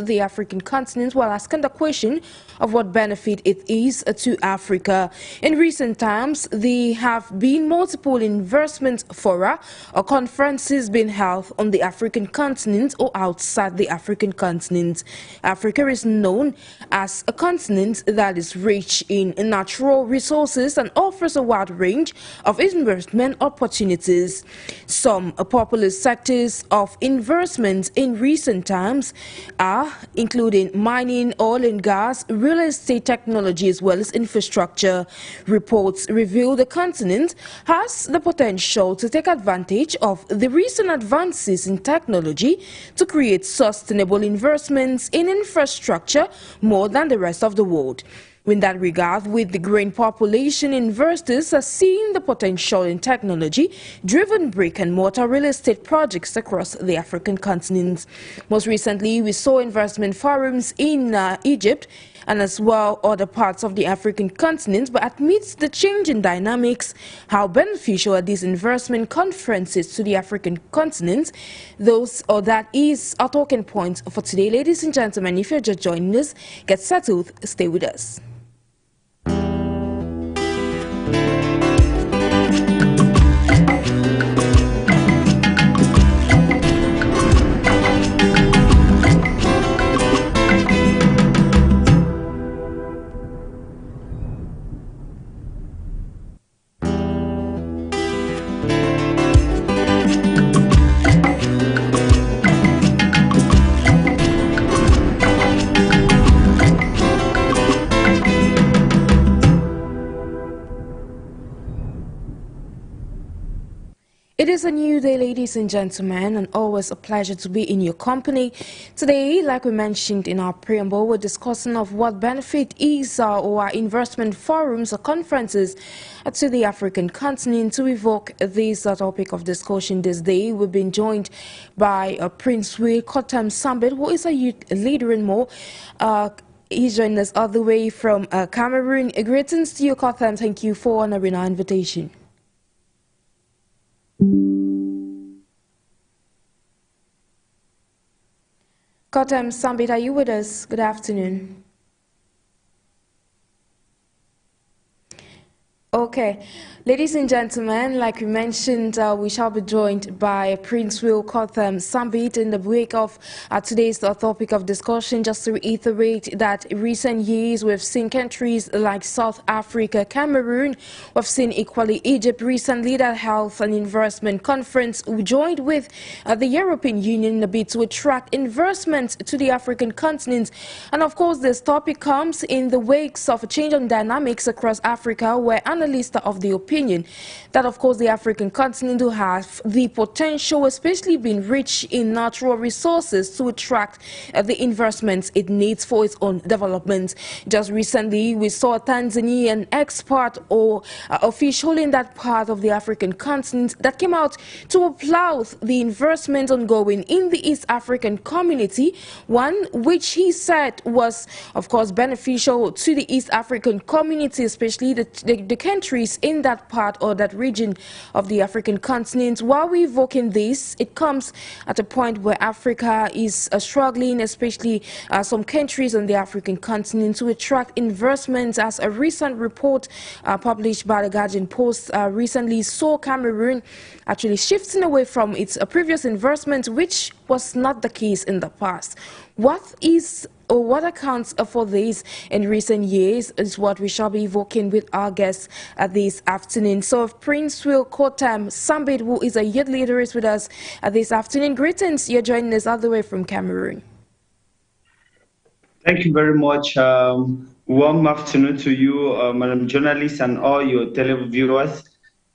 the African continent while asking the question of what benefit it is to Africa. In recent times, there have been multiple investment fora or conferences being held on the African continent or outside the African continent. Africa is known as a continent that is rich in natural resources and offers a wide range of investment opportunities. Some popular sectors of investment in recent times are including mining, oil and gas, real estate, technology, as well as infrastructure. Reports reveal the continent has the potential to take advantage of the recent advances in technology to create sustainable investments in infrastructure more than the rest of the world. In that regard, with the growing population, investors are seeing the potential in technology-driven brick-and-mortar real estate projects across the African continent. Most recently, we saw investment forums in Egypt and as well other parts of the African continent. But amidst the changing dynamics, how beneficial are these investment conferences to the African continent? That is our talking point for today. Ladies and gentlemen, if you're just joining us, get settled, stay with us. It is a new day, ladies and gentlemen, and always a pleasure to be in your company. Today, like we mentioned in our preamble, we're discussing of what benefit is or investment forums or conferences to the African continent. To evoke this topic of discussion this day, we've been joined by PRINCEWILL KOHTEM SAMBIT, who is a youth leader in more. He's joined us all the way from Cameroon. Greetings to you, KOHTEM. Thank you for honoring our invitation. KOHTEM SAMBIT, are you with us? Good afternoon. Okay, ladies and gentlemen, like we mentioned, we shall be joined by PRINCEWILL KOHTEM SAMBIT in the wake of today's topic of discussion. Just to reiterate that in recent years we've seen countries like South Africa, Cameroon, we've seen equally Egypt recently that held an investment conference. We joined with the European Union in a bid to attract investment to the African continent. And of course, this topic comes in the wake of a change in dynamics across Africa, where analysts are of the opinion that, of course, the African continent will have the potential, especially being rich in natural resources, to attract the investments it needs for its own development. Just recently, we saw a Tanzanian expert or official in that part of the African continent that came out to applaud the investment ongoing in the East African community, one which he said was, of course, beneficial to the East African community, especially the countries in that part or that region of the African continent. While we're evoking this, it comes at a point where Africa is struggling, especially some countries on the African continent, to attract investments. As a recent report published by the Guardian Post recently saw Cameroon actually shifting away from its previous investment, which was not the case in the past. What accounts for this in recent years is what we shall be evoking with our guests this afternoon. So PRINCEWILL KOHTEM SAMBIT, who is a youth leader, is with us this afternoon. Greetings, you're joining us all the way from Cameroon. Thank you very much. Warm afternoon to you, Madam Journalist, and all your televiewers.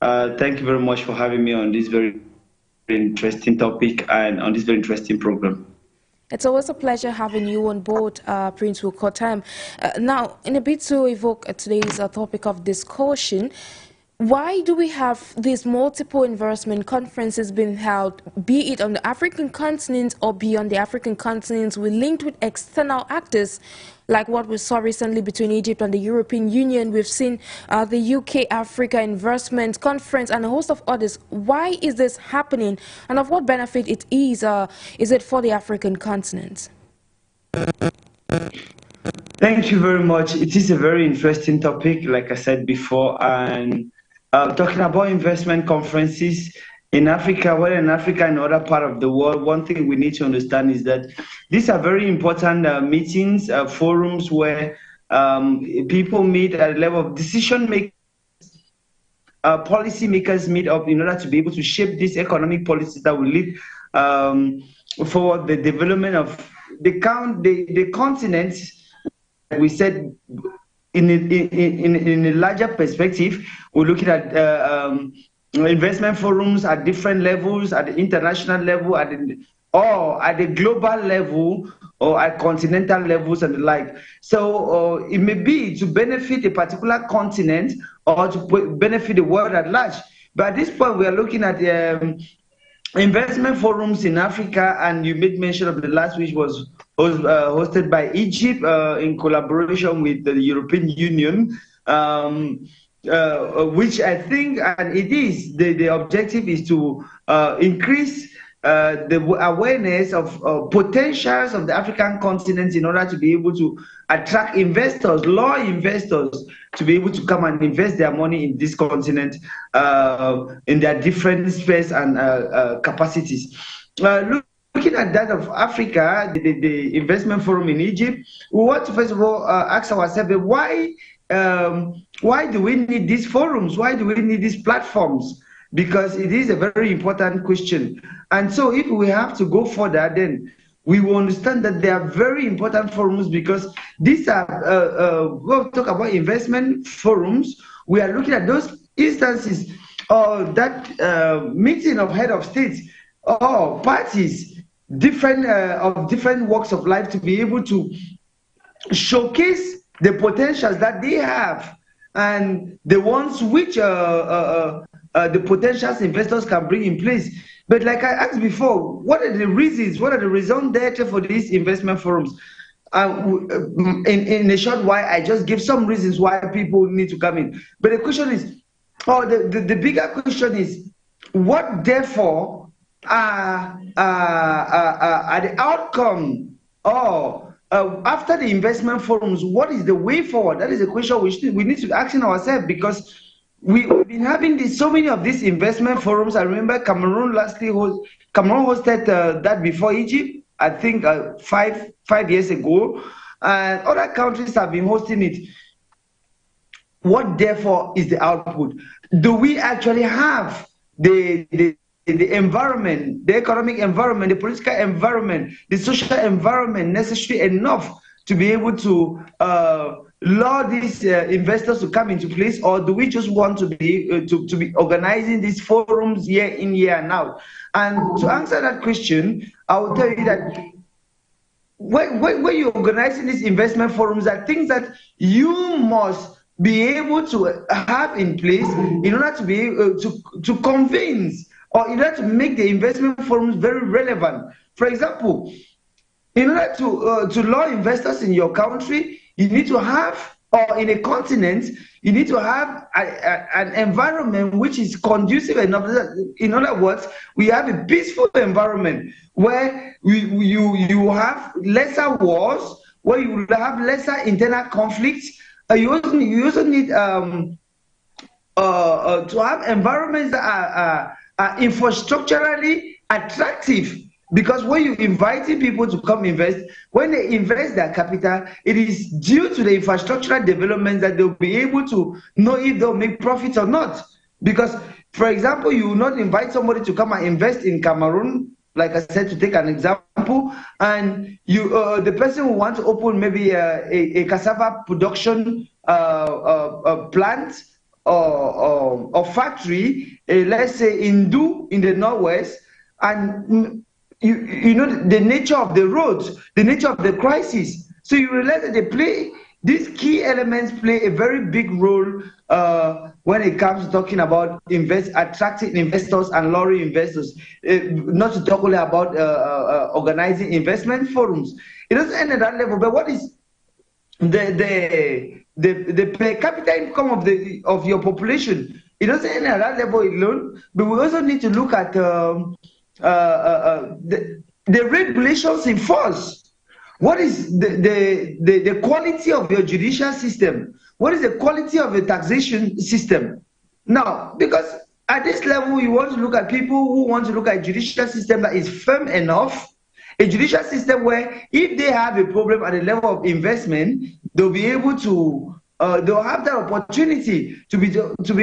Thank you very much for having me on this very interesting topic and on this very interesting program. It's always a pleasure having you on board, PRINCEWILL KOHTEM. Now, in a bit to evoke today's topic of discussion, why do we have these multiple investment conferences being held, be it on the African continent or beyond the African continent? We're linked with external actors like what we saw recently between Egypt and the European Union. We've seen the UK-Africa Investment Conference and a host of others. Why is this happening, and of what benefit it is it for the African continent? Thank you very much. It is a very interesting topic, like I said before, and talking about investment conferences in Africa, whether in Africa and other part of the world, one thing we need to understand is that these are very important meetings, forums where people meet at a level of decision making. Policy makers meet up in order to be able to shape these economic policies that will lead for the development of the continent. We said in a larger perspective, we're looking at investment forums at different levels, at the international level, or at the global level, or at continental levels and the like. So it may be to benefit a particular continent or to benefit the world at large. But at this point, we are looking at investment forums in Africa, and you made mention of the last, which was hosted by Egypt in collaboration with the European Union, which I think, and it is, the objective is to increase the awareness of potentials of the African continent in order to be able to attract investors, law investors, to be able to come and invest their money in this continent in their different spheres and capacities. Looking at that of Africa, the investment forum in Egypt, we want to first of all ask ourselves why do we need these forums? Why do we need these platforms? Because it is a very important question. And so if we have to go further, then we will understand that they are very important forums, because these are, we'll talk about investment forums. We are looking at those instances of that meeting of head of states or parties, different of different walks of life, to be able to showcase the potentials that they have and the ones which the potential investors can bring in place. But like I asked before, what are the reasons, what are the raison d'etre for these investment forums? In a short while, I just give some reasons why people need to come in. But the question is, the bigger question is, what therefore are the outcome after the investment forums? What is the way forward? That is a question we need to ask ourselves, because we've been having so many of these investment forums. I remember Cameroon hosted that before Egypt, I think 5 years ago, and other countries have been hosting it. What therefore is the output? Do we actually have the environment, the economic environment, the political environment, the social environment necessary enough to be able to lure these investors to come into place? Or do we just want to be organizing these forums year in, year out? And to answer that question, I will tell you that when you're organizing these investment forums, are things that you must be able to have in place in order to be able to convince, or in order to make the investment forums very relevant. For example, in order to lure investors in your country, you need to have, or in a continent, you need to have an environment which is conducive enough. In other words, we have a peaceful environment where you have lesser wars, where you will have lesser internal conflicts. You also need to have environments that are infrastructurally attractive. Because when you're inviting people to come invest, when they invest their capital, it is due to the infrastructural development that they'll be able to know if they'll make profits or not. Because, for example, you will not invite somebody to come and invest in Cameroon, like I said, to take an example, and the person will want to open maybe a cassava production plant or factory, let's say in the northwest, and you know the nature of the roads, the nature of the crisis. So you realize that these key elements play a very big role when it comes to talking about attracting investors and luring investors. Not to talk only about organizing investment forums. It doesn't end at that level. But what is the per capita income of your population? It doesn't end at that level alone. But we also need to look at the regulations in force. What is the quality of your judicial system? What is the quality of your taxation system? Now, because at this level, you want to look at people who want to look at a judicial system that is firm enough, a judicial system where if they have a problem at the level of investment, they'll be able to, they'll have that opportunity to be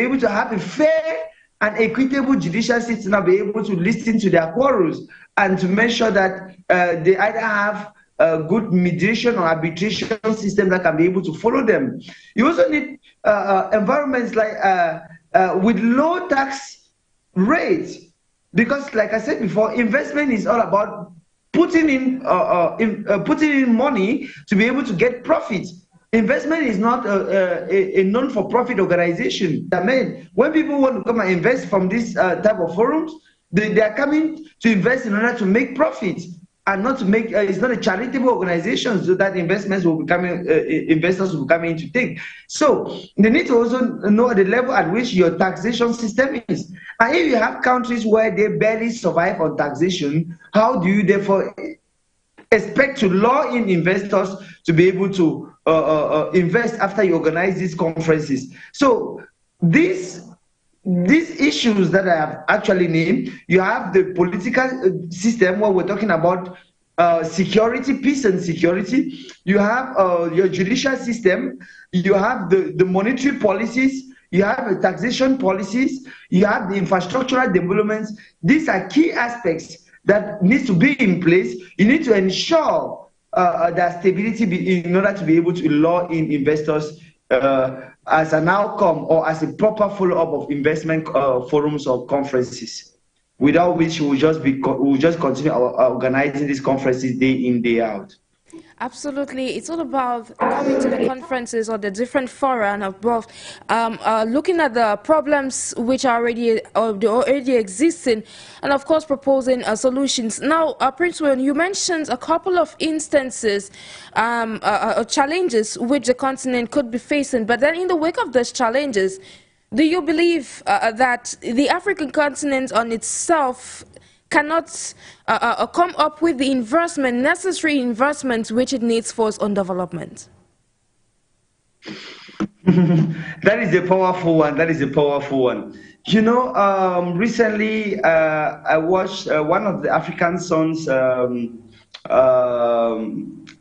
able to have a fair and equitable judicial system and be able to listen to their quarrels and to make sure that they either have a good mediation or arbitration system that can be able to follow them. You also need environments like with low tax rates, because like I said before, investment is all about putting in money to be able to get profit. Investment is not a non-for-profit organization. I mean, when people want to come and invest from this type of forums, they are coming to invest in order to make profit and not to make. It's not a charitable organization, so that investors will be coming to take. So they need to also know the level at which your taxation system is. And if you have countries where they barely survive on taxation, how do you therefore expect to lure in investors to be able to invest after you organize these conferences? So these issues that I have actually named, you have the political system where we're talking about security, peace and security. You have your judicial system. You have the monetary policies. You have the taxation policies. You have the infrastructural developments. These are key aspects that needs to be in place. You need to ensure that stability in order to be able to lure in investors as an outcome or as a proper follow-up of investment forums or conferences, without which we'll just continue organizing these conferences day in, day out. Absolutely. It's all about coming to the conferences or the different fora and above, looking at the problems which are already existing, and of course proposing solutions. Now, PRINCEWILL, you mentioned a couple of instances, challenges which the continent could be facing, but then in the wake of those challenges, do you believe that the African continent on itself cannot come up with the necessary investment which it needs for its own development? That is a powerful one. That is a powerful one. You know, recently I watched one of the African sons, Alain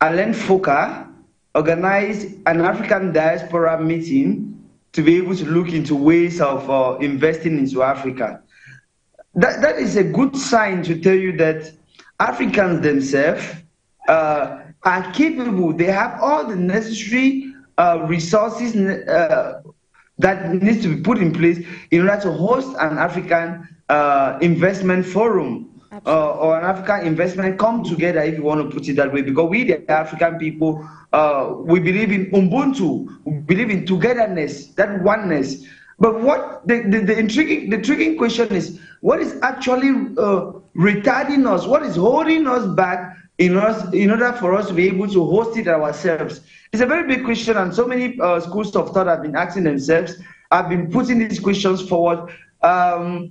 Foka, organized an African diaspora meeting to be able to look into ways of investing into Africa. That is a good sign to tell you that Africans themselves are capable. They have all the necessary resources that needs to be put in place in order to host an African investment forum or an African investment come together, if you want to put it that way. Because we, the African people, we believe in Ubuntu, we believe in togetherness, that oneness. But what the intriguing question is, what is actually retarding us? What is holding us back in order for us to be able to host it ourselves? It's a very big question, and so many schools of thought have been asking themselves. I've been putting these questions forward. Well,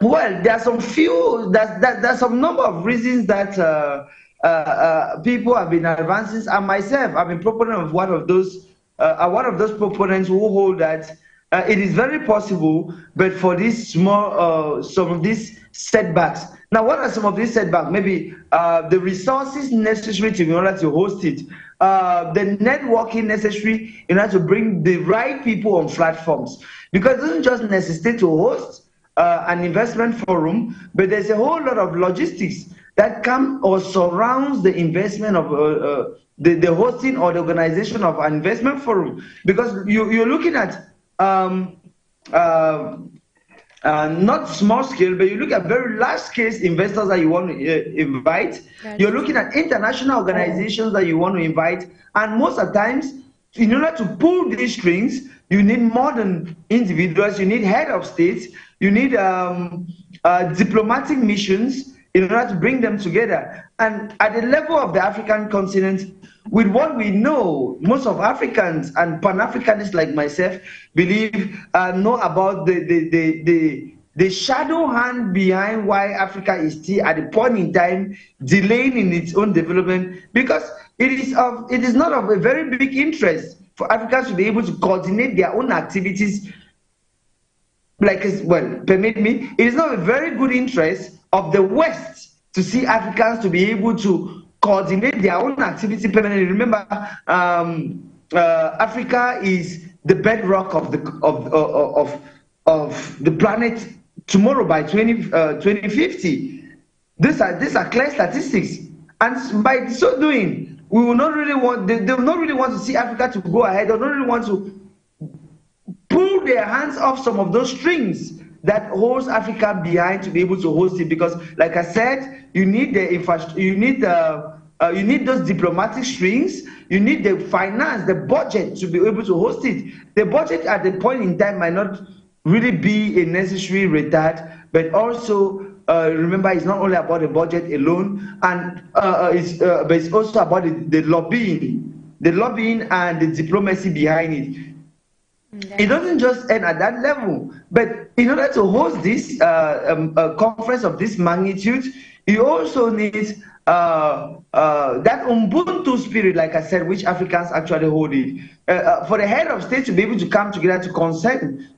there are there's some number of reasons that people have been advancing, and myself, I've been proponent of one of those proponents who hold that it is very possible, but for these small, some of these setbacks. Now, what are some of these setbacks? Maybe the resources necessary in order to host it, the networking necessary in order to bring the right people on platforms. Because it doesn't just necessitate to host an investment forum, but there's a whole lot of logistics that come or surrounds the investment of the hosting or the organization of an investment forum. Because you're looking at not small scale, but you look at very large scale investors that you want to invite. You're looking at international organizations that you want to invite, and most of the times, in order to pull these strings, you need more than individuals. You need head of states. You need diplomatic missions in order to bring them together. And at the level of the African continent, with what we know, most of Africans and Pan-Africanists like myself know about the the shadow hand behind why Africa is still at the point in time delaying in its own development, because it is not of a very big interest for Africans to be able to coordinate their own activities. Like, well, permit me, it is not a very good interest of the West to see Africans to be able to coordinate their own activity permanently. Remember, Africa is the bedrock of the planet tomorrow by 2050. These are clear statistics, and by so doing, we will not really want. They will not really want to see Africa to go ahead. They will not really want to pull their hands off some of those strings that holds Africa behind to be able to host it. Because, like I said, you need the infrastructure, you need those diplomatic strings, you need the finance, the budget to be able to host it. The budget at the point in time might not really be a necessary retard, but also remember, it's not only about the budget alone, and but it's also about the lobbying and the diplomacy behind it. It doesn't just end at that level, but in order to host this conference of this magnitude, you also need that Ubuntu spirit, like I said, which Africans actually hold it. For the head of state to be able to come together to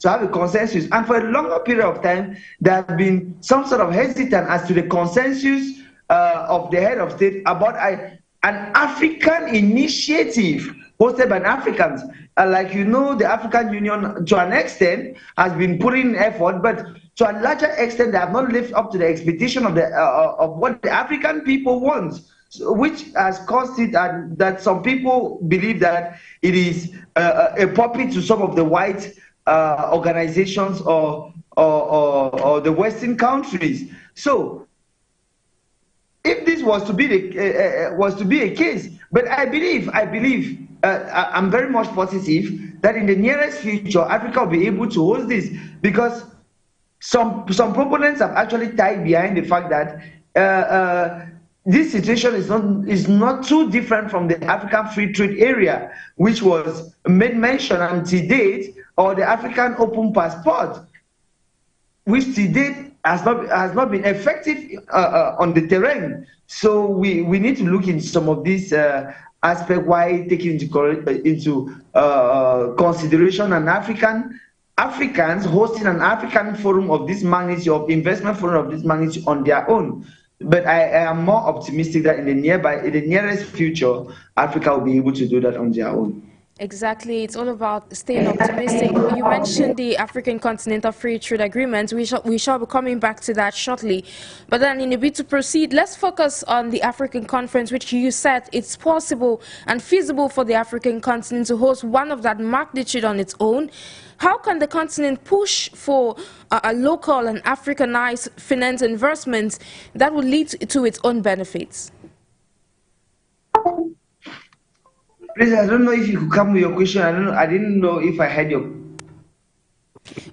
have a consensus, and for a longer period of time, there have been some sort of hesitant as to the consensus of the head of state about an African initiative hosted by Africans. Like you know, the African Union, to an extent, has been putting in effort, but to a larger extent, they have not lived up to the expectation of what the African people want, which has caused it that some people believe that it is a puppet to some of the white organizations or the Western countries. So, if this was to be a case, but I believe I'm very much positive that in the nearest future Africa will be able to host this, because some proponents have actually tied behind the fact that this situation is not too different from the African Free Trade Area, which was made mention until date, or the African Open Passport, which to date has not been effective on the terrain. So we need to look into some of these aspects while taking into consideration Africans hosting an African forum of this magnitude, of investment forum of this magnitude on their own. But I am more optimistic that in the nearest future, Africa will be able to do that on their own. Exactly. It's all about staying optimistic. You mentioned the African Continental Free Trade Agreement. We shall be coming back to that shortly. But then in a bit to proceed, let's focus on the African Conference, which you said it's possible and feasible for the African continent to host one of that magnitude on its own. How can the continent push for a local and Africanized finance investment that will lead to its own benefits? Please, I don't know if you could come with your question. I didn't know if I had your.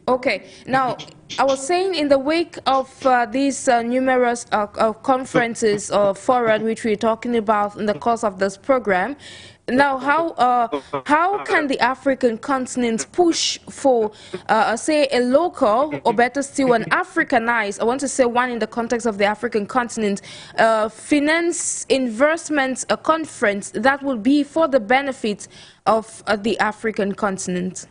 Okay. Now, I was saying in the wake of these numerous conferences or forums which we're talking about in the course of this program, now how can the African continent push for, say, a local, or better still, an Africanized, I want to say one in the context of the African continent, finance investment conference that will be for the benefit of the African continent?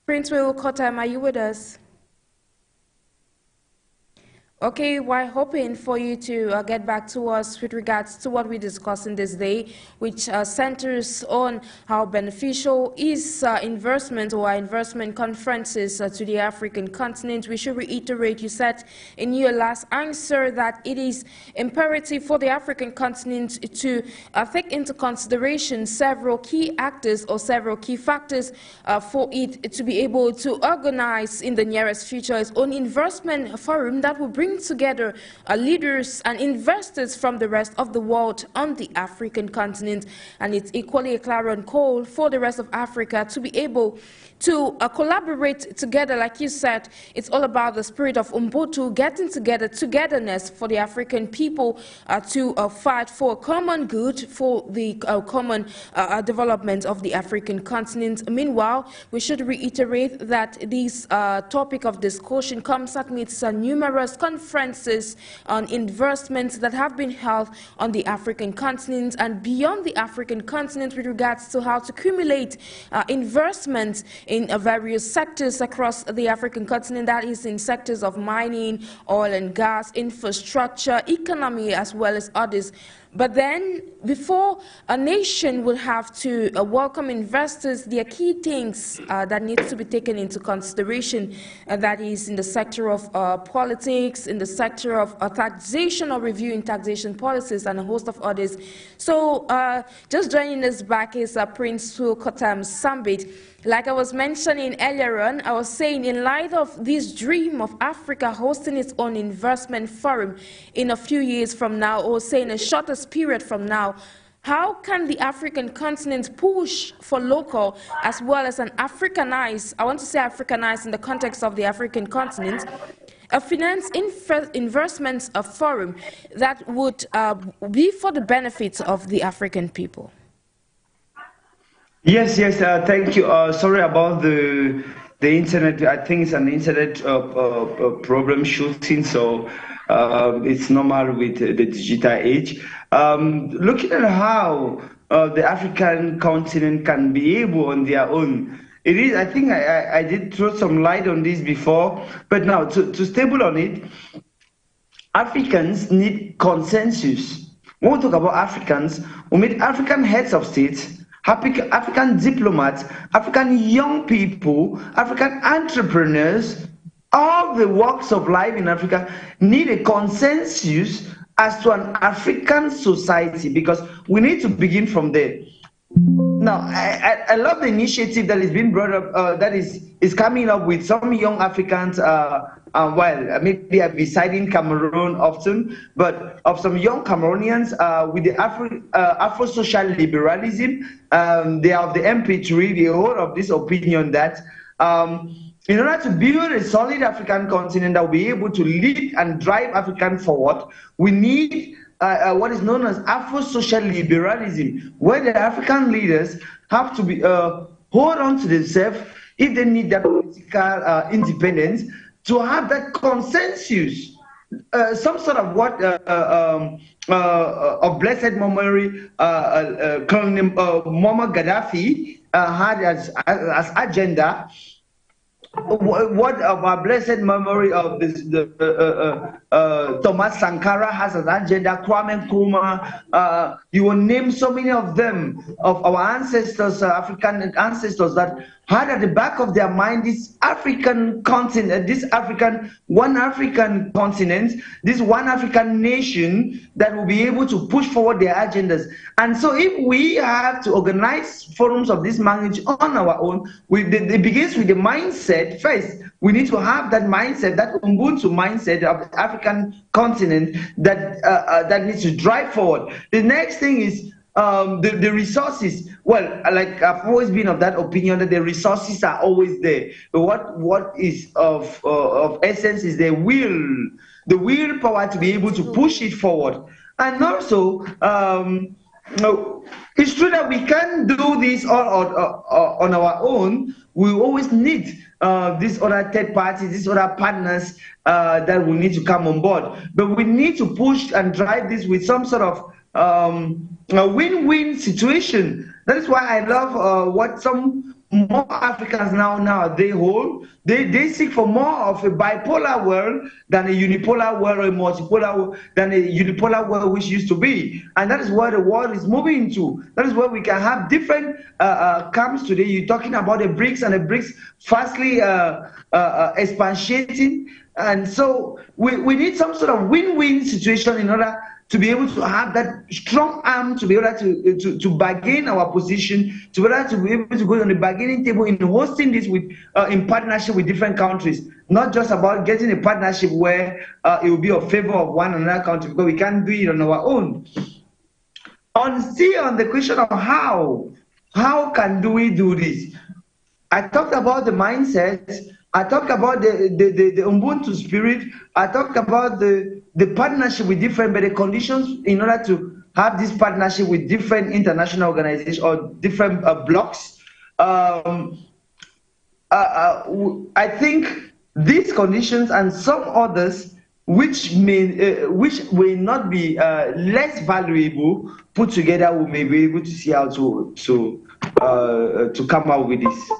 PRINCEWILL, KOHTEM, are you with us? Okay, we're hoping for you to get back to us with regards to what we discussed in this day, which centers on how beneficial is investment or investment conferences to the African continent. We should reiterate, you said in your last answer that it is imperative for the African continent to take into consideration several key actors or several key factors for it to be able to organize in the nearest future its own investment forum that will bring bring together leaders and investors from the rest of the world on the African continent. And it's equally a clarion call for the rest of Africa to be able to collaborate together. Like you said, it's all about the spirit of Ubuntu, getting together, togetherness for the African people to fight for common good, for the common development of the African continent. Meanwhile, we should reiterate that this topic of discussion comes amidst numerous conferences on investments that have been held on the African continent and beyond the African continent with regards to how to accumulate investments in various sectors across the African continent, that is in sectors of mining, oil and gas, infrastructure, economy, as well as others. But then, before a nation will have to welcome investors, there are key things that need to be taken into consideration, that is in the sector of politics, in the sector of taxation or reviewing taxation policies, and a host of others. So, just joining us back is PRINCEWILL KOHTEM SAMBIT. Like I was mentioning earlier on, I was saying in light of this dream of Africa hosting its own investment forum in a few years from now, or say in a shortest period from now, how can the African continent push for local as well as an Africanized, I want to say Africanized in the context of the African continent, a finance investments forum that would be for the benefits of the African people? Yes, thank you. Sorry about the internet. I think it's an internet problem shooting, so it's normal with the digital age. Looking at how the African continent can be able on their own, it is. I think I did throw some light on this before, but now to stable on it, Africans need consensus. When we talk about Africans, we meet African heads of states, African diplomats, African young people, African entrepreneurs. All the walks of life in Africa need a consensus as to an African society, because we need to begin from there. Now, I love the initiative that is being brought up, that is coming up with some young Africans, well, maybe I reside in Cameroon often, but of some young Cameroonians with the Afro-social liberalism. They are of the MP3, they hold of this opinion that in order to build a solid African continent that will be able to lead and drive African forward, we need what is known as Afro-social liberalism, where the African leaders have to be hold on to themselves if they need that political independence, to have that consensus, some sort of what of blessed memory Colonel Muammar Gaddafi had as agenda. What of our blessed memory of this, Thomas Sankara has as agenda, Kwame Nkrumah, you will name so many of them, of our ancestors, African ancestors, that had at the back of their mind this African continent, this one African continent, this one African nation that will be able to push forward their agendas. And so if we have to organize forums of this magnitude on our own, it begins with the mindset. First, we need to have that mindset, that Ubuntu mindset of the African continent that needs to drive forward. The next thing is the resources. Well, like I've always been of that opinion that the resources are always there. But what is of essence is the willpower to be able to push it forward. And also, it's true that we can't do this all on our own. We always need these other third parties, these other partners that will need to come on board. But we need to push and drive this with some sort of a win-win situation. That is why I love what some more Africans now they hold. They seek for more of a bipolar world than a unipolar world, or a multipolar world than a unipolar world which used to be. And that is where the world is moving into. That is where we can have different camps today. You're talking about the BRICS, and the BRICS fastly expatiating. And so we need some sort of win-win situation in order to be able to have that strong arm to be able to bargain our position, to be able to go on the bargaining table in hosting this with in partnership with different countries. Not just about getting a partnership where it will be a favor of one another country, because we can't do it on our own. On the question of how can we do this? I talked about the mindset. I talked about the Ubuntu spirit. I talked about the partnership with different, but the conditions in order to have this partnership with different international organizations or different blocks. I think these conditions and some others which will not be less valuable put together, we may be able to see how to come out with this.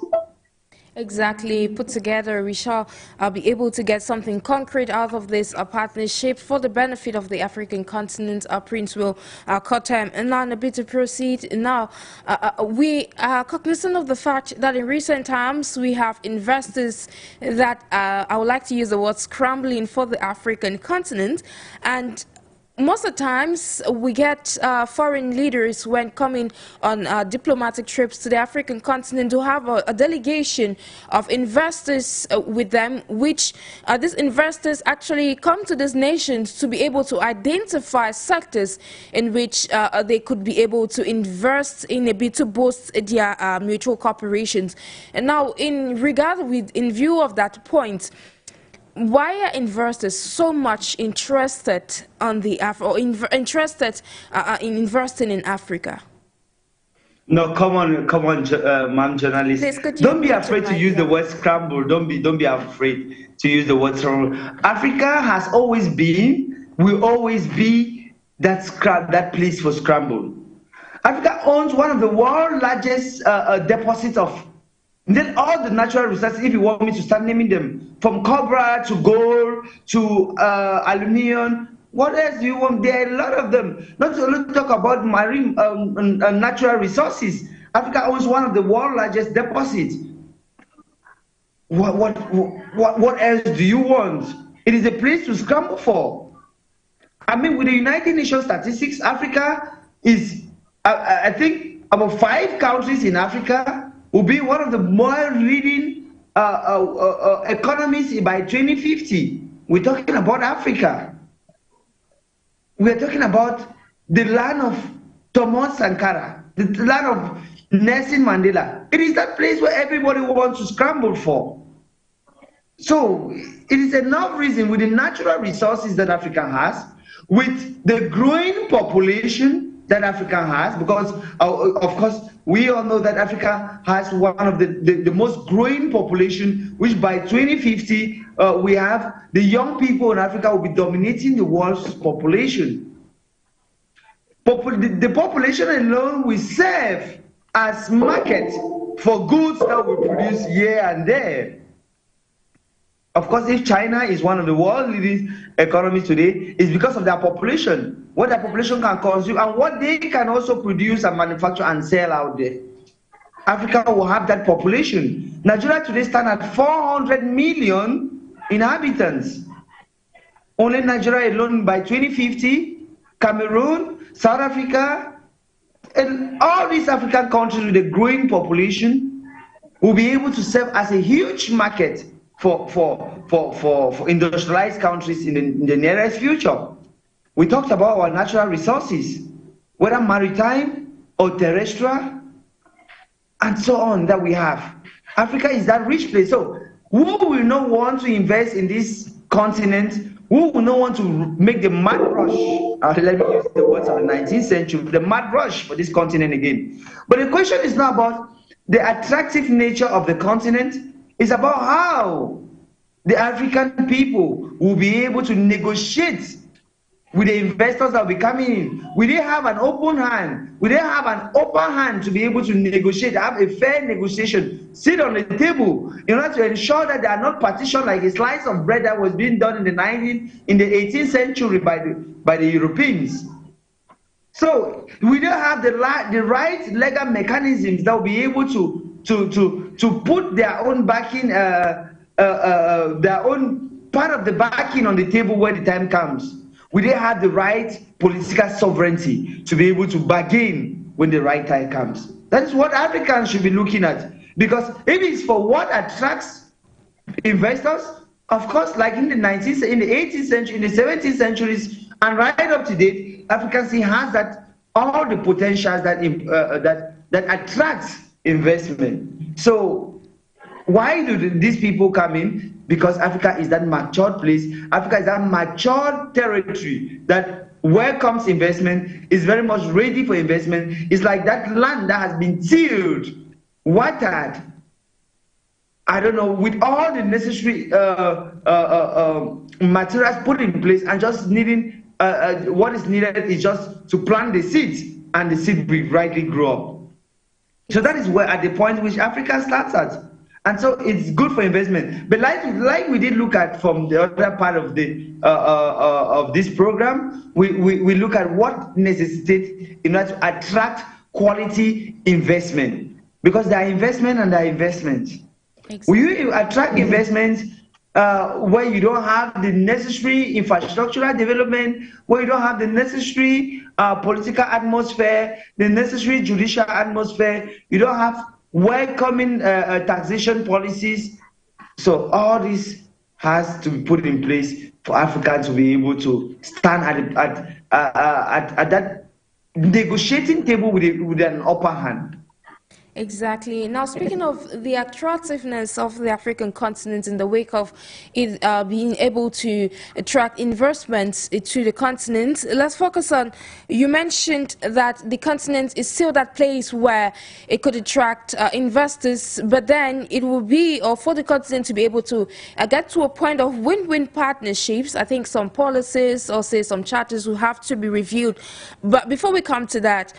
Exactly. Put together, we shall be able to get something concrete out of this partnership for the benefit of the African continent. PRINCEWILL, KOHTEM. And now, a bit to proceed. Now, we are cognizant of the fact that in recent times we have investors that I would like to use the word scrambling for the African continent, and most of the times we get foreign leaders when coming on diplomatic trips to the African continent to have a delegation of investors with them, which these investors actually come to these nations to be able to identify sectors in which they could be able to invest in a bit to boost their mutual cooperations. And now, in view of that point, why are investors so much interested on the interested in investing in Africa? No, come on, ma'am, journalist. Please, don't be afraid to use the word scramble. Don't be afraid to use the word scramble. Africa has always been, will always be that place for scramble. Africa owns one of the world's largest deposits of then all the natural resources, if you want me to start naming them, from copper to gold to aluminium. What else do you want? There are a lot of them. Not to only talk about marine natural resources. Africa owns one of the world's largest deposits. What else do you want? It is a place to scramble for. I mean, with the United Nations statistics, Africa is, I think, about 5 countries in Africa will be one of the more leading economies by 2050. We're talking about Africa. We're talking about the land of Thomas Sankara, the land of Nelson Mandela. It is that place where everybody wants to scramble for. So it is enough reason with the natural resources that Africa has, with the growing population that Africa has, because of course we all know that Africa has one of the most growing population, which by 2050 we have the young people in Africa will be dominating the world's population. The population alone will serve as market for goods that we produce here and there. Of course, if China is one of the world leading economies today, it's because of their population, what their population can consume and what they can also produce and manufacture and sell out there. Africa will have that population. Nigeria today stands at 400 million inhabitants. Only Nigeria alone by 2050, Cameroon, South Africa, and all these African countries with a growing population will be able to serve as a huge market for industrialized countries in the nearest future. We talked about our natural resources, whether maritime or terrestrial, and so on that we have. Africa is that rich place. So who will not want to invest in this continent? Who will not want to make the mad rush? Let me use the words of the 19th century, the mad rush for this continent again. But the question is not about the attractive nature of the continent. It's about how the African people will be able to negotiate with the investors that will be coming in. Will they have an open hand? Will they have an open hand to be able to negotiate, have a fair negotiation, sit on the table in order to ensure that they are not partitioned like a slice of bread that was being done in the 18th century by the Europeans? So we don't have the right legal mechanisms that will be able to put their own backing, their own part of the backing on the table when the time comes. We didn't have the right political sovereignty to be able to bargain when the right time comes. That is what Africans should be looking at. Because if it's for what attracts investors, of course, like in the 19th, in the 18th century, in the 17th centuries, and right up to date, Africa still has that all the potentials that attracts investment. So why do these people come in? Because Africa is that matured place. Africa is that matured territory that welcomes investment, is very much ready for investment. It's like that land that has been tilled, watered, I don't know, with all the necessary materials put in place, and just needing what is needed is just to plant the seeds, and the seed will rightly grow up. So that is where at the point which Africa starts at. And so it's good for investment. But like we did look at from the other part of the of this program, we look at what necessitates in order to attract quality investment, because there are investment and there are investments. Exactly. Will you attract investments where you don't have the necessary infrastructural development, where you don't have the necessary political atmosphere, the necessary judicial atmosphere, you don't have welcoming taxation policies? So all this has to be put in place for Africa to be able to stand at that negotiating table with an upper hand. Exactly. Now, speaking of the attractiveness of the African continent in the wake of it being able to attract investments to the continent, let's focus on, you mentioned that the continent is still that place where it could attract investors, but then it will be, or for the continent to be able to get to a point of win-win partnerships, I think some policies or say some charters will have to be reviewed. But before we come to that,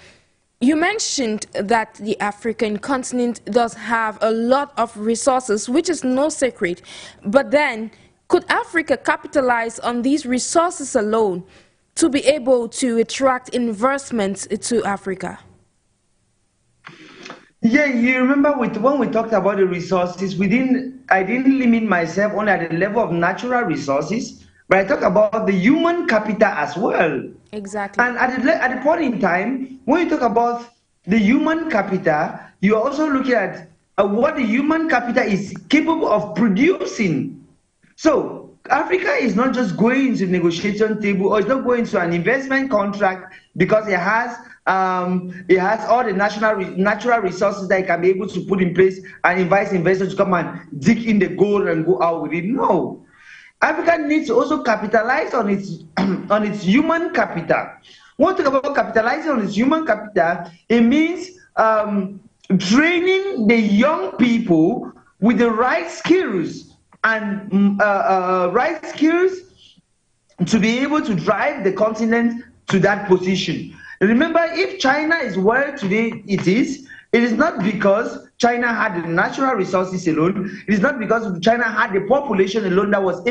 you mentioned that the African continent does have a lot of resources, which is no secret. But then, could Africa capitalize on these resources alone to be able to attract investments to Africa? Yeah, you remember when we talked about the resources, I didn't limit myself only at the level of natural resources, but I talked about the human capital as well. Exactly. And at the point in time, when you talk about the human capital, you are also looking at what the human capital is capable of producing. So Africa is not just going into the negotiation table, or it's not going to an investment contract because it has all the natural resources that it can be able to put in place and invite investors to come and dig in the gold and go out with it. No. Africa needs to also capitalize on its human capital. When we talk about capitalizing on its human capital, it means training the young people with the right skills and to be able to drive the continent to that position. Remember, if China is where today it is not because China had the natural resources alone. It is not because China had the population alone that was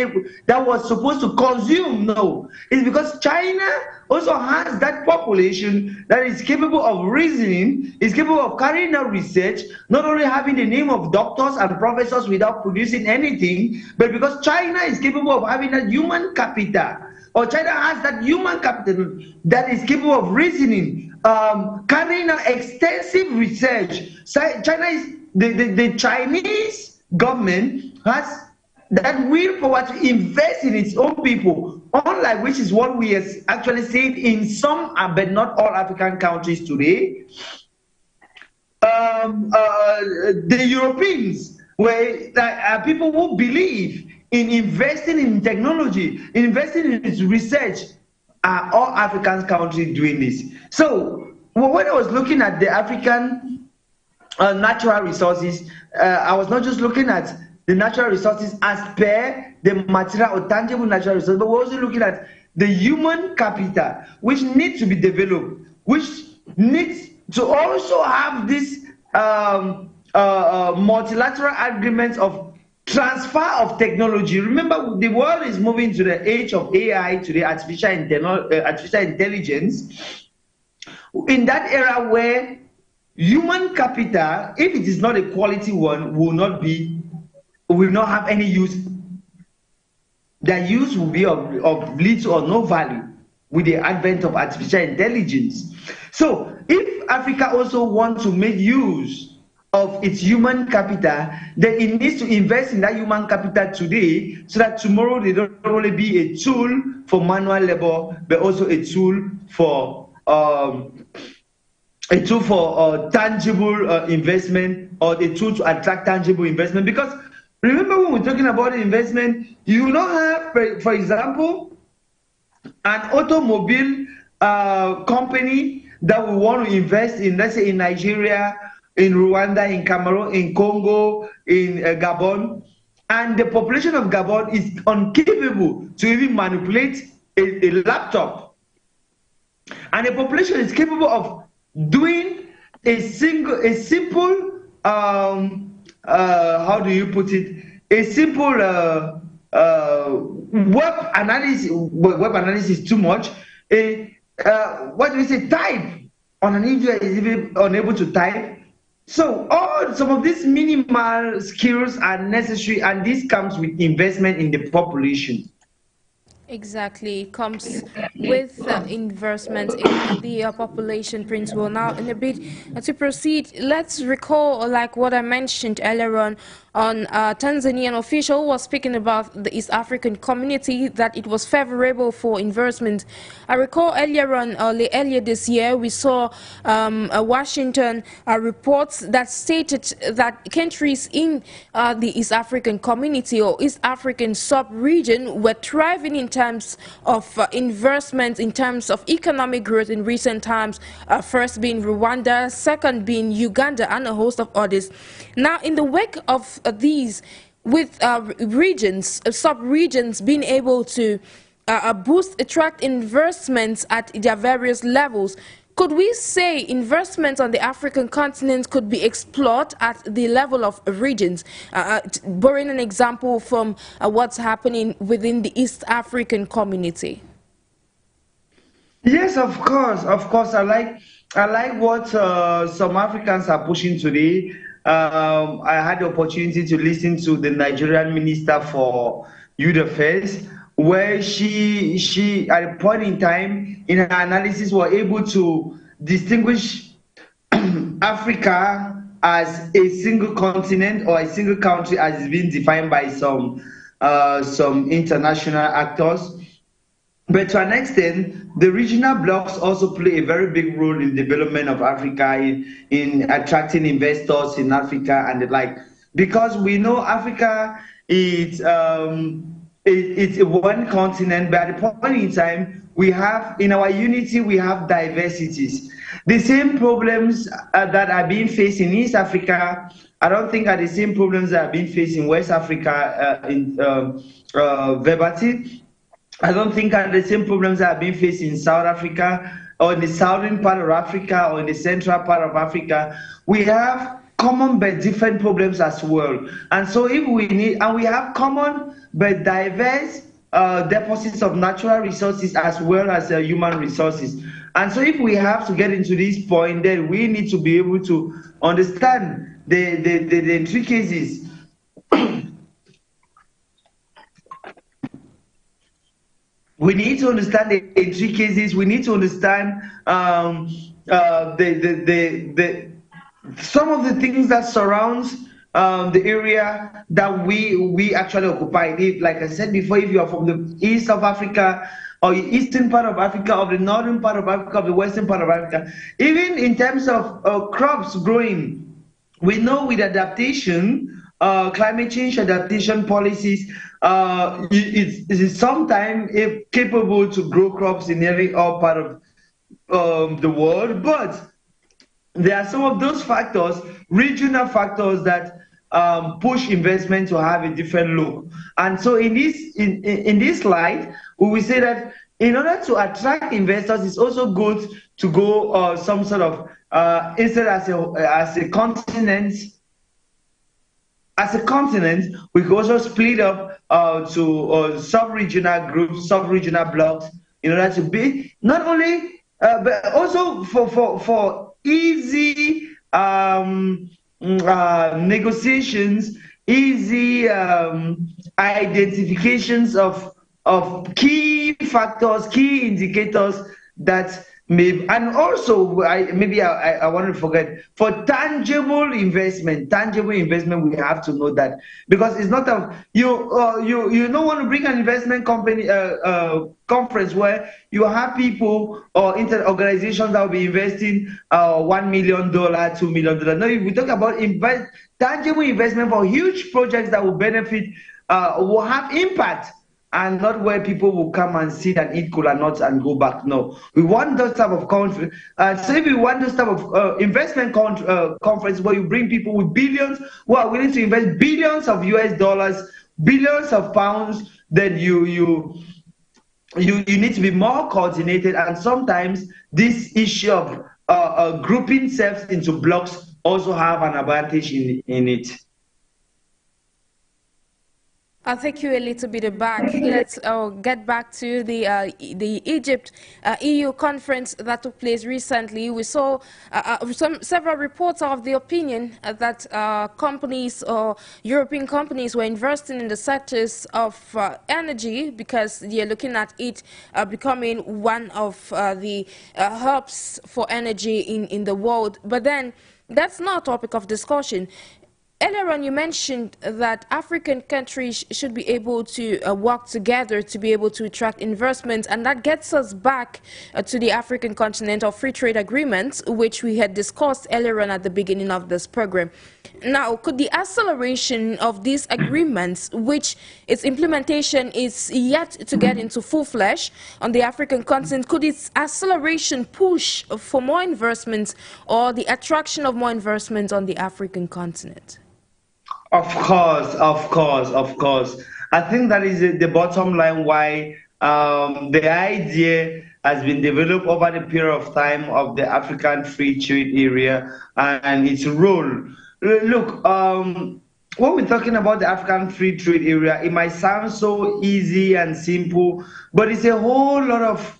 supposed to consume. No, it's because China also has that population that is capable of reasoning, is capable of carrying out research, not only having the name of doctors and professors without producing anything, but because China is capable of having that human capital, or China has that human capital that is capable of reasoning, carrying out extensive research. China is the Chinese government has that willpower to invest in its own people, unlike which is what we are actually seeing in some, but not all African countries today. The Europeans, where people who believe in investing in technology, investing in its research, are all African countries doing this. So when I was looking at the African natural resources, I was not just looking at the natural resources as per the material or tangible natural resources, but we're also looking at the human capital, which needs to be developed, which needs to also have this multilateral agreements of transfer of technology. Remember, the world is moving to the age of AI, to the artificial intelligence. In that era where human capital, if it is not a quality one, will not have any use their use will be of little or no value with the advent of artificial intelligence. So if Africa also wants to make use of its human capital, then it needs to invest in that human capital today, so that tomorrow they don't only be a tool for manual labor, but also a tool for tangible investment, or a tool to attract tangible investment. Because remember, when we're talking about investment, you don't have, for example, an automobile company that will want to invest in, let's say, in Nigeria, in Rwanda, in Cameroon, in Congo, in Gabon, and the population of Gabon is incapable to even manipulate a laptop, and the population is capable of doing a simple how do you put it, a simple web analysis. Web analysis is too much. What do we say, type on an individual is even unable to type. So some of these minimal skills are necessary, and this comes with investment in the population. Exactly, it comes with investment in the population principle. Now, in a bit to proceed, let's recall like what I mentioned earlier on Tanzanian official was speaking about the East African community, that it was favorable for investment. I recall earlier this year, we saw Washington reports that stated that countries in the East African community or East African sub-region were thriving in terms of investment, in terms of economic growth in recent times, first being Rwanda, second being Uganda, and a host of others. Now, in the wake of these, with regions, sub-regions being able to attract investments at their various levels, could we say investments on the African continent could be explored at the level of regions? Borrowing an example from what's happening within the East African community. Yes, of course, of course. I like what some Africans are pushing today. I had the opportunity to listen to the Nigerian Minister for Youth Affairs, where she at a point in time in her analysis were able to distinguish Africa as a single continent or a single country, as it's been defined by some international actors. But to an extent, the regional blocks also play a very big role in development of Africa, in attracting investors in Africa and the like. Because we know Africa is it's one continent, but at the point in time, we have, in our unity, we have diversities. The same problems that are being faced in East Africa, I don't think are the same problems that are being faced in West Africa in verbatim. I don't think are the same problems that are being faced in South Africa or in the southern part of Africa or in the central part of Africa. We have common but different problems as well. And so if we need, and we have common but diverse deposits of natural resources as well as human resources. And so if we have to get into this point, then we need to be able to understand the intricacies we need to understand the intricacies. We need to understand some of the things that surrounds the area that we actually occupy. If, like I said before, if you are from the east of Africa, or the eastern part of Africa, or the northern part of Africa, or the western part of Africa, even in terms of crops growing, we know with adaptation, climate change adaptation policies, it is sometimes capable to grow crops in nearly all part of the world, but there are some of those factors, regional factors, that push investment to have a different look. And so in this light, we will say that in order to attract investors, it's also good to go some sort of instead as a continent. As a continent, we can also split up to sub-regional groups, sub-regional blocks, in order to be not only, but also for easy negotiations, easy identifications of key factors, key indicators that may, and also I want to forget, for tangible investment, we have to know that, because it's not a you don't want to bring an investment company conference where you have people or organizations that will be investing $1 million, $2 million. No, if we talk about tangible investment for huge projects that will benefit, will have impact, and not where people will come and sit and eat cola nuts and go back. No, we want those type of conference. So if we want those type of investment conference where you bring people with billions who are willing to invest billions of US dollars, billions of pounds, then you need to be more coordinated. And sometimes this issue of grouping selves into blocks also have an advantage in it. I'll take you a little bit back. Let's get back to the Egypt EU conference that took place recently. We saw several reports of the opinion that companies or European companies were investing in the sectors of energy, because they're looking at it becoming one of the hubs for energy in the world. But then that's not a topic of discussion. Earlier on, you mentioned that African countries should be able to work together to be able to attract investment, and that gets us back to the African Continental Free Trade Agreement, which we had discussed earlier on at the beginning of this program. Now, could the acceleration of these agreements, which its implementation is yet to get into full flesh on the African continent, could its acceleration push for more investment or the attraction of more investment on the African continent? Of course, of course, of course. I think that is the bottom line why the idea has been developed over the period of time of the African Free Trade Area and its role. Look, when we're talking about the African Free Trade Area, it might sound so easy and simple, but it's a whole lot of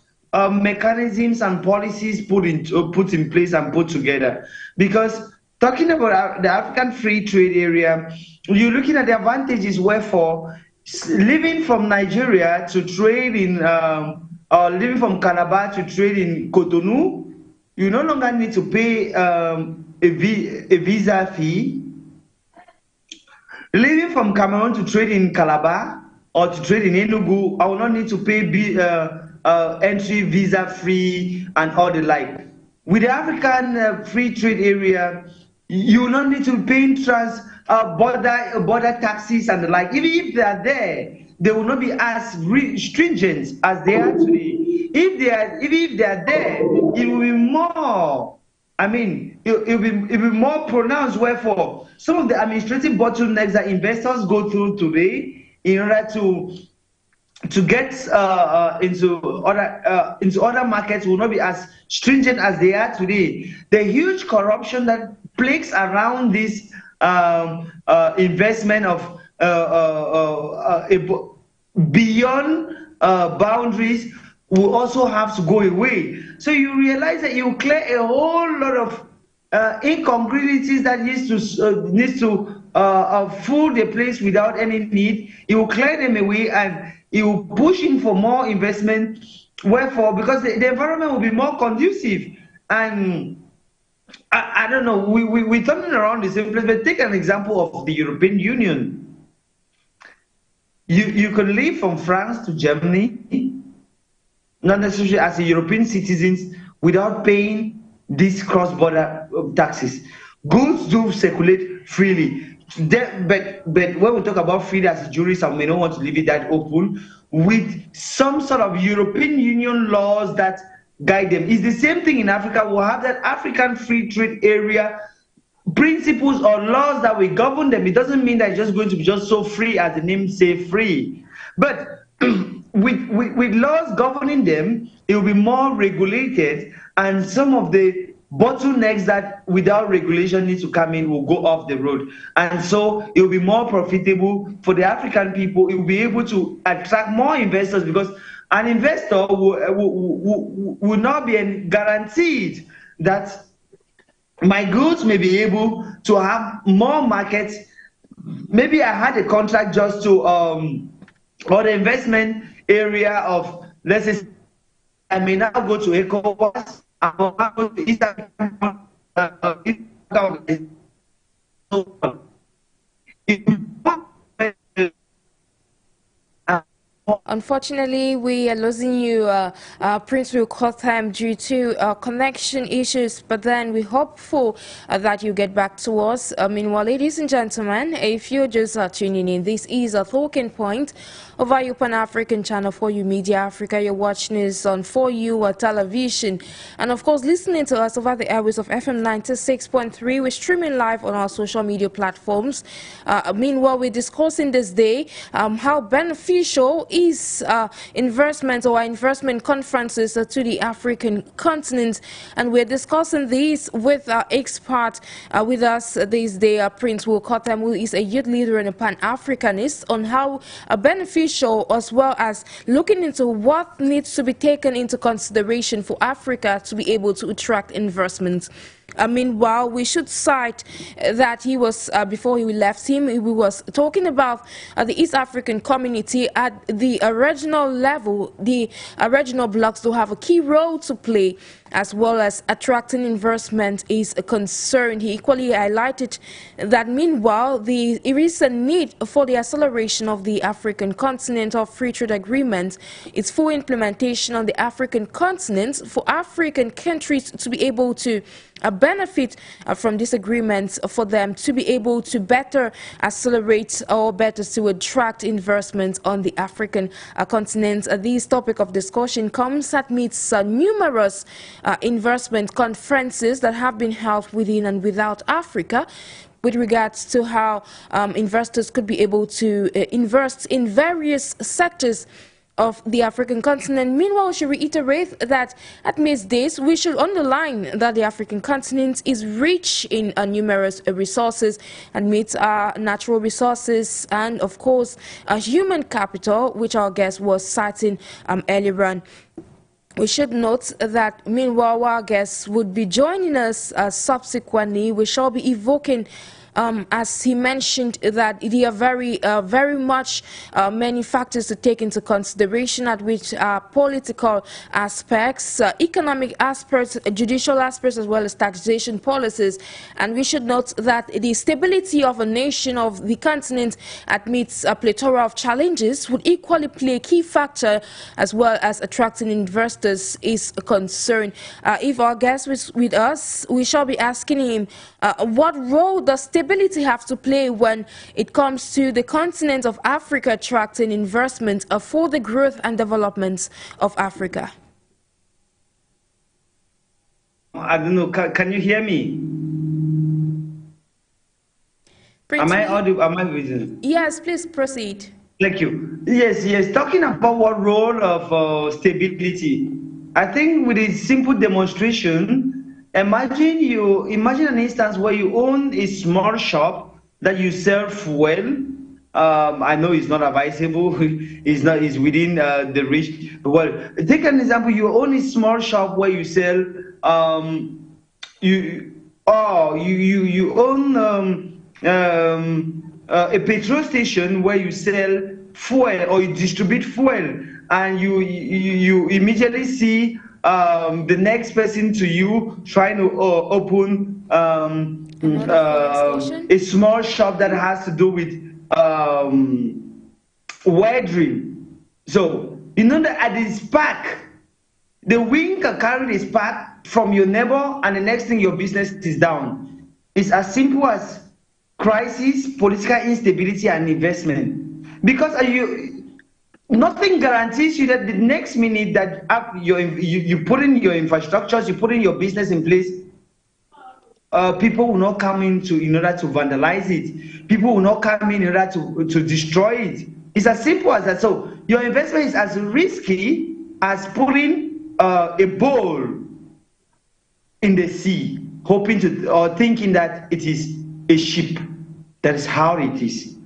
mechanisms and policies put in place and put together. Because talking about the African Free Trade Area, you're looking at the advantages wherefore living from Nigeria to trade in, or living from Calabar to trade in Cotonou, you no longer need to pay a visa fee. Living from Cameroon to trade in Calabar or to trade in Enugu, I will not need to pay entry visa free and all the like. With the African Free Trade Area, you will not need to pay border taxes and the like. Even if they are there, they will not be as stringent as they are today. Even if they are there, it will be more. I mean, it will be more pronounced. Wherefore, some of the administrative bottlenecks that investors go through today in order to get into other markets will not be as stringent as they are today. The huge corruption that plagues around this investment of beyond boundaries will also have to go away. So you realize that you clear a whole lot of incongruities that needs to fool the place without any need. It will clear them away and it will push in for more investment. Wherefore, because the environment will be more conducive. And I don't know, we're turning around the same place, but take an example of the European Union. You can live from France to Germany, not necessarily as a European citizen, without paying these cross-border taxes. Goods do circulate freely. But when we talk about freedom as a jurist, I may not want to leave it that open, with some sort of European Union laws that guide them. It's the same thing in Africa. We'll have that African Free Trade Area principles or laws that will govern them. It doesn't mean that it's just going to be just so free as the name say free. But with laws governing them, it will be more regulated, and some of the bottlenecks that without regulation need to come in will go off the road. And so it will be more profitable for the African people. It will be able to attract more investors, because an investor will not be guaranteed that my goods may be able to have more markets maybe I had a contract just to or the investment area of, let's say, I may now go to ECOWAS, I will now go to East African Unfortunately, we are losing you, Princewill KOHTEM, due to connection issues, but then we're hopeful that you get back to us. Meanwhile, ladies and gentlemen, if you're just tuning in, this is a talking point over your Pan-African channel, For You Media Africa. You're watching us on For You television, and of course, listening to us over the airways of FM 96.3. We're streaming live on our social media platforms. Meanwhile, we're discussing this day how beneficial is investment or investment conferences to the African continent, and we're discussing these with our expert with us this day, Princewill KOHTEM, who is a youth leader and a Pan-Africanist, on how beneficial, as well as looking into what needs to be taken into consideration for Africa to be able to attract investments. Meanwhile, we should cite that he was, before he left him, he was talking about the East African community at the regional level. The regional blocks do have a key role to play, as well as attracting investment is a concern. He equally highlighted that meanwhile, there is a need for the acceleration of the African Continental Free Trade Agreement, its full implementation on the African continent for African countries to be able to benefit from this agreement, for them to be able to better accelerate or better to attract investment on the African continent. This topic of discussion comes amidst numerous investment conferences that have been held within and without Africa, with regards to how investors could be able to invest in various sectors of the African continent. Meanwhile, we should reiterate that amidst this, we should underline that the African continent is rich in numerous resources, amidst natural resources and, of course, human capital, which our guest was citing earlier on. We should note that meanwhile our guests would be joining us subsequently. We shall be evoking, as he mentioned, that there are very much many factors to take into consideration, at which political aspects, economic aspects, judicial aspects, as well as taxation policies. And we should note that the stability of a nation, of the continent, amidst a plethora of challenges, would equally play a key factor, as well as attracting investors is a concern. If our guest is with us, we shall be asking him what role does stability have to play when it comes to the continent of Africa attracting investment for the growth and development of Africa. I don't know. Can you hear me? Am I audible? Am I visible? Yes, please proceed. Thank you. Yes. Talking about what role of stability, I think with a simple demonstration. Imagine an instance where you own a small shop that you sell fuel. I know it's not advisable. It's within the reach. Well, take an example. You own a small shop where you sell. You own a petrol station where you sell fuel or you distribute fuel, and you immediately see the next person to you trying to open a small shop that has to do with welding. So you know that at the spark, the wind can carry the spark from your neighbor, and the next thing your business is down. It's as simple as crisis, political instability, and investment. Because nothing guarantees you that the next minute that you put in your infrastructures, you put in your business in place, people will not come in order to vandalize it. People will not come in order to destroy it. It's as simple as that. So your investment is as risky as putting a ball in the sea, hoping to or thinking that it is a ship. That is how it is.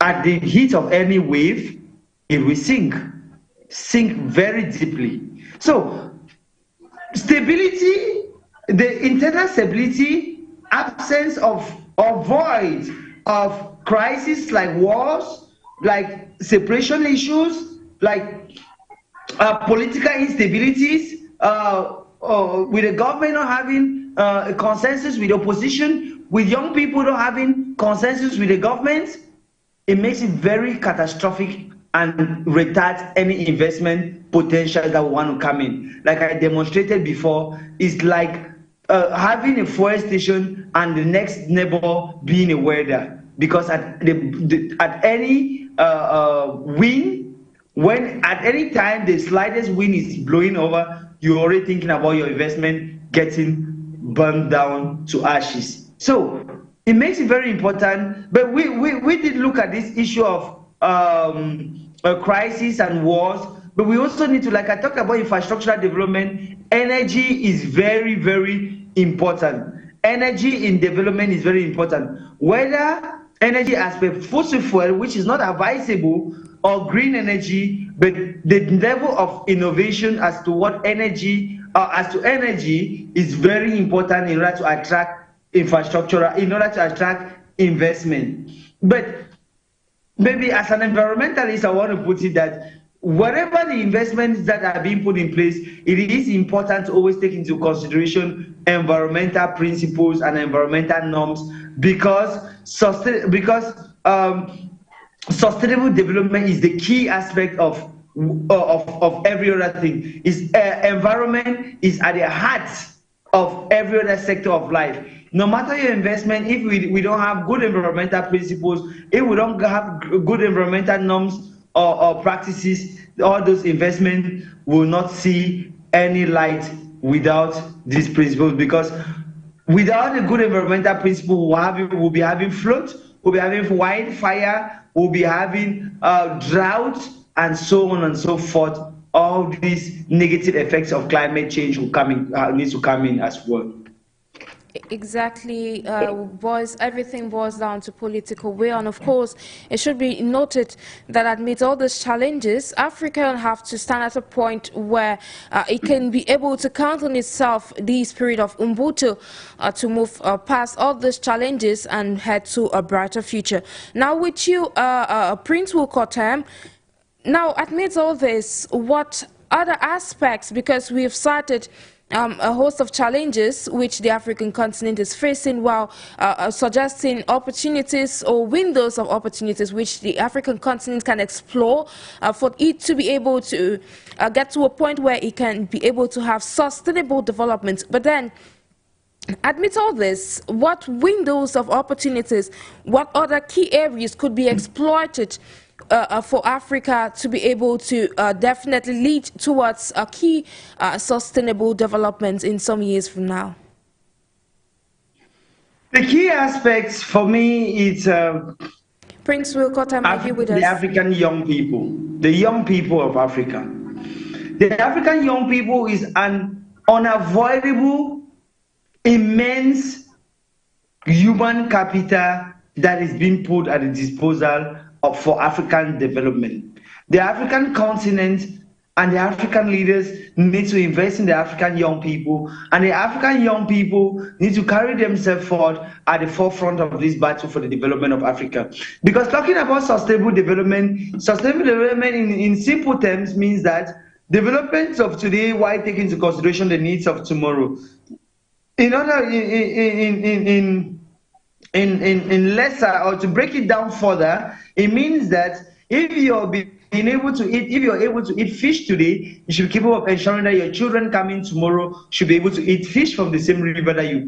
At the heat of any wave, it will sink very deeply. So stability, the internal stability, absence of void of crises like wars, like separation issues, like political instabilities, with the government not having a consensus with opposition, with young people not having consensus with the government, it makes it very catastrophic and retards any investment potential that we want to come in. Like I demonstrated before, it's like having a fuel station and the next neighbor being a welder, because at any wind, when at any time the slightest wind is blowing over, you're already thinking about your investment getting burned down to ashes. So it makes it very important. But we did look at this issue of a crisis and wars, but we also need to, like I talked about infrastructural development, energy is very, very important. Energy in development is very important. Whether energy as per fossil fuel, which is not advisable, or green energy, but the level of innovation as to what energy, as to energy, is very important in order to attract infrastructure, in order to attract investment. But maybe as an environmentalist, I want to put it that whatever the investments that are being put in place, it is important to always take into consideration environmental principles and environmental norms, because sustainable development is the key aspect of every other thing. Environment is at the heart of every other sector of life. No matter your investment, if we don't have good environmental principles, if we don't have good environmental norms or practices, all those investments will not see any light without these principles. Because without a good environmental principle, we'll be having flood, we'll be having wildfire, we'll be having drought, and so on and so forth. All these negative effects of climate change will needs to come in as well. Exactly, everything boils down to political will, and of course it should be noted that amidst all these challenges, Africa will have to stand at a point where it can be able to count on itself, the spirit of Ubuntu, to move past all these challenges and head to a brighter future. Now with you, PRINCEWILL KOHTEM, now amidst all this, what other aspects, because we've started a host of challenges which the African continent is facing, while suggesting opportunities or windows of opportunities which the African continent can explore for it to be able to get to a point where it can be able to have sustainable development. But then, amidst all this, what windows of opportunities, what other key areas could be exploited for Africa to be able to definitely lead towards a key sustainable development in some years from now? The key aspects for me is PRINCEWILL KOHTEM, are you with us? The African young people, the young people of Africa. The African young people is an unavoidable, immense human capital that is being put at the disposal for African development. The African continent and the African leaders need to invest in the African young people, and the African young people need to carry themselves forward at the forefront of this battle for the development of Africa. Because talking about sustainable development in simple terms means that development of today while taking into consideration the needs of tomorrow. In lesser, or to break it down further, it means that if you're able to eat fish today, you should be capable of ensuring that your children coming tomorrow should be able to eat fish from the same river that you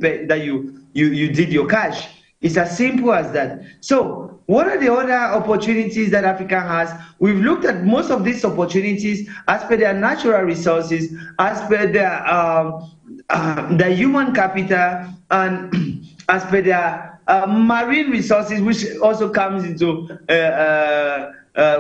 did your catch. It's as simple as that. So what are the other opportunities that Africa has? We've looked at most of these opportunities as per their natural resources, as per their human capital, and as per their marine resources, which also comes into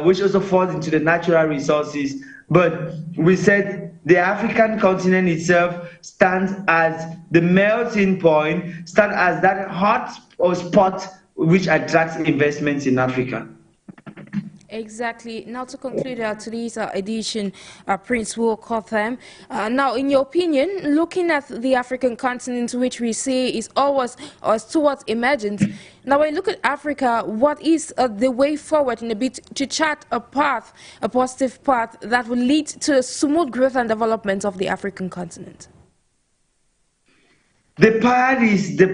which also falls into the natural resources. But we said the African continent itself stands as the melting point, stands as that hot spot which attracts investments in Africa. Exactly. Now to conclude today's edition, PRINCEWILL, KOHTEM. Now, in your opinion, looking at the African continent, which we say is always or towards emergence, now when you look at Africa, what is the way forward in a bit to chart a path, a positive path that will lead to a smooth growth and development of the African continent? The part is the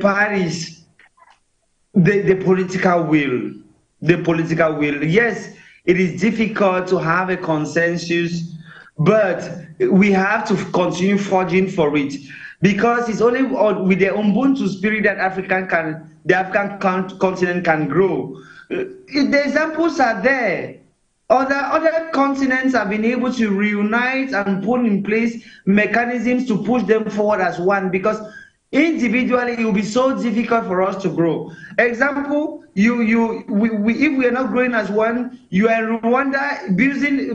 political will. The political will. Yes, it is difficult to have a consensus, but we have to continue forging for it, because it's only with the Ubuntu spirit that the African continent can grow. The examples are there. Other continents have been able to reunite and put in place mechanisms to push them forward as one, because individually it will be so difficult for us to grow. Example, if we are not growing as one, you are in Rwanda busy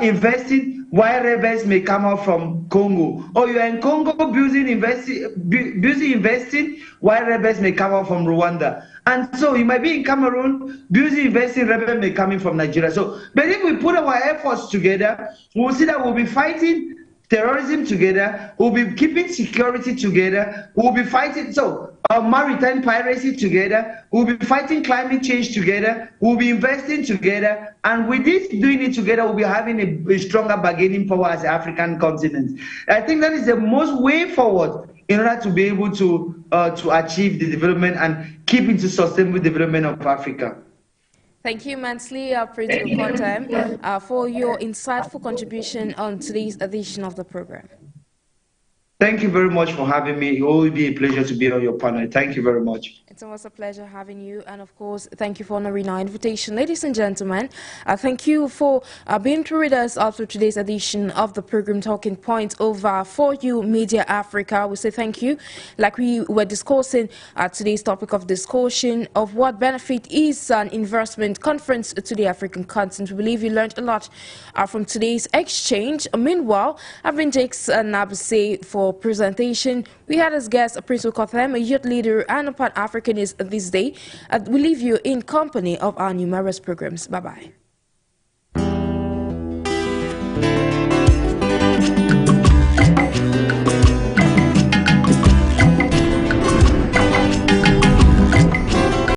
investing while rebels may come out from Congo, or you are in Congo busy investing while rebels may come out from Rwanda. And so you might be in Cameroon busy investing, rebels may come in from Nigeria. So, but if we put our efforts together, we'll see that we'll be fighting terrorism together, we'll be keeping security together, we'll be fighting maritime piracy together, we'll be fighting climate change together, we'll be investing together, and with this doing it together, we'll be having a stronger bargaining power as the African continent. I think that is the most way forward in order to be able to achieve the development and keep into sustainable development of Africa. Thank you immensely, PRINCEWILL, KOHTEM, for your insightful contribution on today's edition of the program. Thank you very much for having me. It will be a pleasure to be on your panel. Thank you very much. It's always a pleasure having you. And of course, thank you for honoring our invitation. Ladies and gentlemen, thank you for being through with us after today's edition of the program Talking Points over For You Media Africa. We say thank you. Like we were discussing today's topic of discussion of what benefit is an investment conference to the African continent. We believe you learned a lot from today's exchange. Meanwhile, I've been NJIX and NABESEH for presentation. We had as guest PRINCEWILL, KOHTEM, a youth leader and a Pan-Africanist this day. We leave you in company of our numerous programs. Bye-bye.